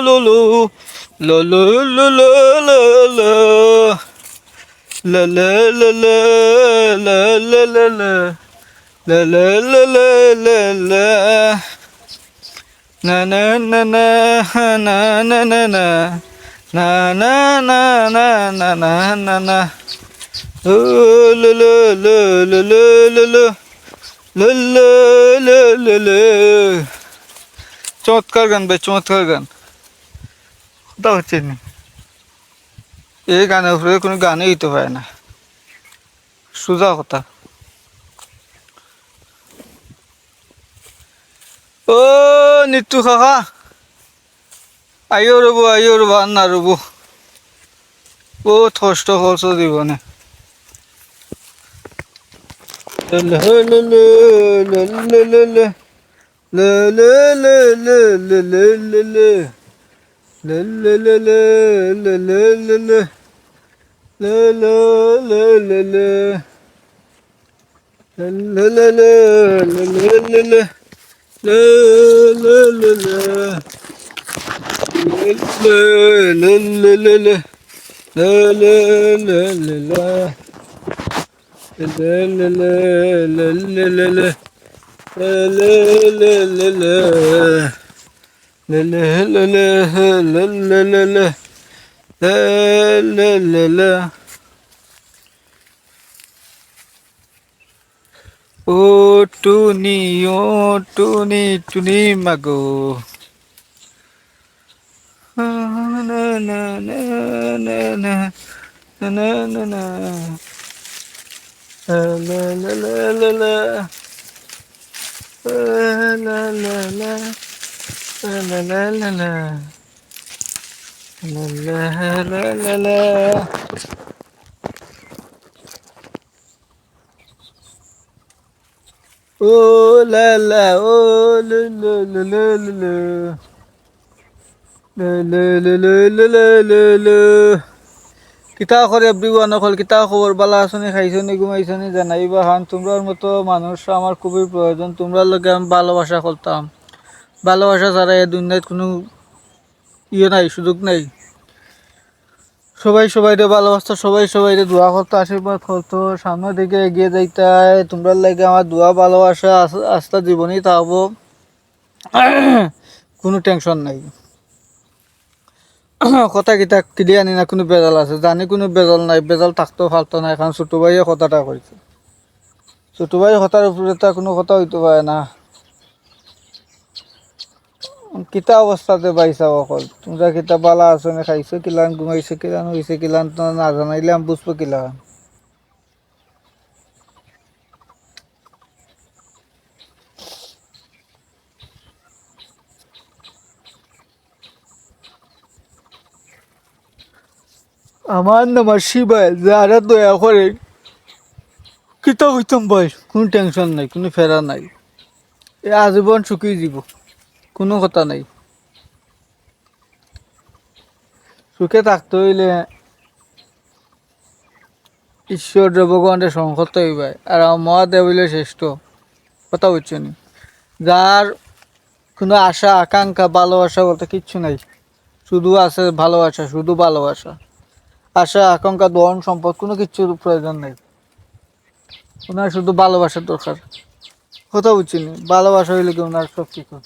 lo lo lo lo lo lo lo lo la la la la la la la la la la la la la na na na na na na na na na na na na na na na na oh lo lo lo lo lo lo lo lo lo lo lo চমৎকার গান ভাই, চমৎকার গান। কথা হচ্ছে না, এই গানের উপরে কোনো গানই হইতে পারে না, সোজা কথা। ও নিতু কাকা, আইও রবো আর না রবো, ও কষ্ট করছো জীবনে। ও টুনি, ও টুনি টুনি মাগো, না না না না না না না না la la la la la la la la la la la la la la la. Oh la la, oh la la la la la la la la la la la la la. কিতা করে everyone, অকল কিতা খবর, বালা আছনি, খাইছনি, ঘুমাইছনি, জানাইবা হান। তোমরার মতো মানুষ আমার খুবই প্রয়োজন। তোমরা লগে আমি ভালোবাসা করতাম। ভালোবাসা ছাড়া এই দুনিয়ায় কোনো ইয়ে নাই, সুযোগ নাই। সবাই সবাইরে ভালোবাসতো, সবাই সবাইরে দোয়া করতো, আশীর্বাদ করতো, সামনের দিকে এগিয়ে যাইতাই। তোমরা লাগে আমার দোয়া ভালোবাসা আস্থা জীবনই থাকবো, কোনো টেনশন নাই। কথা কিতা ক্লিয়ার নি না, কোনো বেজাল আছে জানি, কোনো বেজাল নাই, বেজাল থাকতেও ফালতো না। এখন ছোট ভাইয়ে কথাটা কইছে, ছোট ভাই কথার উপরে তা কোনো কথা হইতে পারে না। কিতা অবস্থাতে পাইছা অকল তোমরা, কিতা বালা আছো না, খাইছো কিলান, ঘুমাইছো কিলান, হইছে কিলান, তো না জানাইলে আমি বুঝবো কিলান। আমার নাম শিবাই, যারা দয়া করে কিতা হইতাম ভাই, কোনো টেনশন নাই, কোনো ফেরা নাই, এ আজীবন সুখী জীব, কোনো কথা নাই। সুখে থাকতে হইলে ঈশ্বর ভগবানের সঙ্গ করতে হইবে, আর আমার মহাদেব হইলে শ্রেষ্ঠ। কথা বুঝছো নি? যার কোনো আশা আকাঙ্ক্ষা ভালোবাসা বলতে কিচ্ছু নাই, শুধু আছে ভালোবাসা, শুধু ভালোবাসা। আশা আকাঙ্ক্ষা ধন সম্পদ কোনো কিছুর প্রয়োজন নেই, ওনার শুধু ভালোবাসার দরকার। কথা বুঝছিনি? ভালোবাসা হইলে কি ওনার সব কিছু।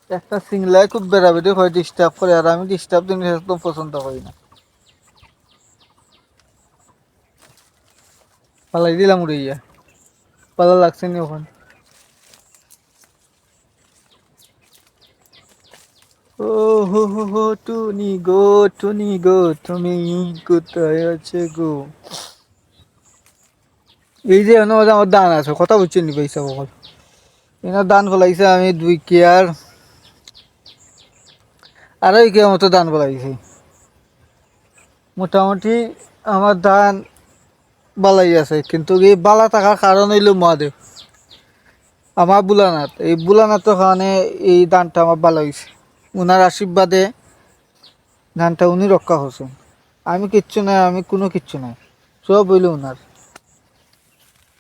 একটা সিংলায় খুব বেড়াবেড়ি হয়, ডিস্টার্ব করে, আর আমি ডিস্টার্ব জিনিস একদম পছন্দ করি না। পালাই দিলাম উড়িয়া, ভালো লাগছে নি ওখানে। ও হো হো হো টুনি গো, টুনি গো, তুমি কোথায় আছে গো। এই যে আমার দান আছে, কথা বুঝছেন নি পয়সা বকল, এনার দান ফলাইছে আমি 2 কেয়ার, 2.5 কেয়ার মতো দান ফলাইছি। মোটামুটি আমার ধান বালাই আছে, কিন্তু এই বালা থাকার কারণ হইল মহাদেব, আমার বুলানাথ। এই বুলানাথের কারণে এই ধানটা আমার ভালো হয়েছে, ওনার আশীর্বাদে ধানটা উনি রক্ষা করছেন। আমি কিচ্ছু নাই, আমি কোনো কিচ্ছু নাই, সব হইল ওনার।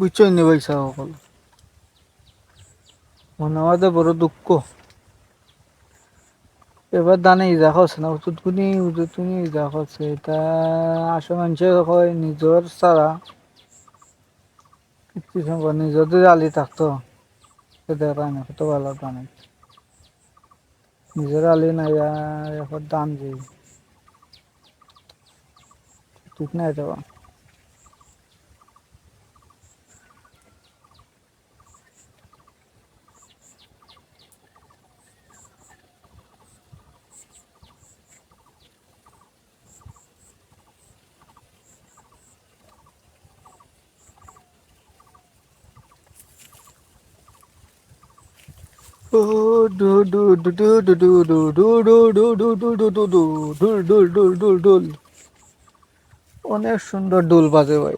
বুঝছই নি পয়সা সকল মনে আমাদের বড় দুঃখ এবার দানে ইজা করছে না উজুত তুমি ইজা করছে এটা আসলে মানুষের হয় নিজের ছাড়া কিছু সম্ভব নিজের যদি আলি থাকতো সেটা পায় না কত ভালো দানে নিজের আলি নাই আর এখন দান দিই ঠিক নাই তো ও ডু ডু ডু ডু ডু ডু ডু ডু ডু ডু ডু ডু ডু ডু ডু ডুল ডুল ডুল ডুল ডুল অনেক সুন্দর ডুল বাজে ভাই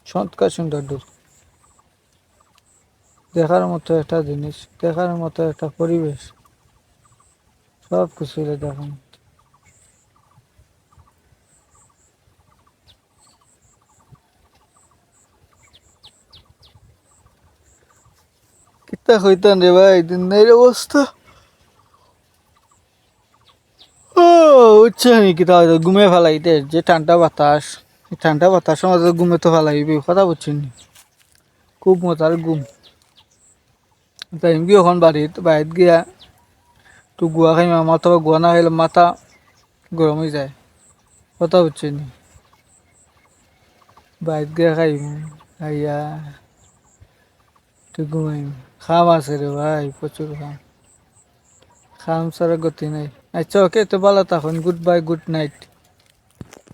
চমৎকার সুন্দর ডুল দেখার মতো একটা জিনিস দেখার মতো একটা পরিবেশ সব কিছু দেখার কিতা হইতাম রে ভাই দিনের অবস্থা ও উচ্চ নি কিতা হয়তো ঘুমে ফেলাইতে যে ঠান্ডা বাতাস এই ঠান্ডা বাতাসের মাঝে ঘুমে তো ফেলাইবি কথা বুঝছেন নি খুব মজার ঘুম তাই কি এখন বাড়িত গিয়া তো গুয়া খাই আমার তো গুয়া না খাইলে মাথা গরম হয়ে যায় কথা বুঝছেন নি বাড়িত গিয়া খাইম খাইয়া তুই ঘুমাইম খাম আছে রে ভাই প্রচুর খাম খাম ছাড়া গতি নাই আচ্ছা ওকে তো ভালো থাকুন গুড বাই গুড নাইট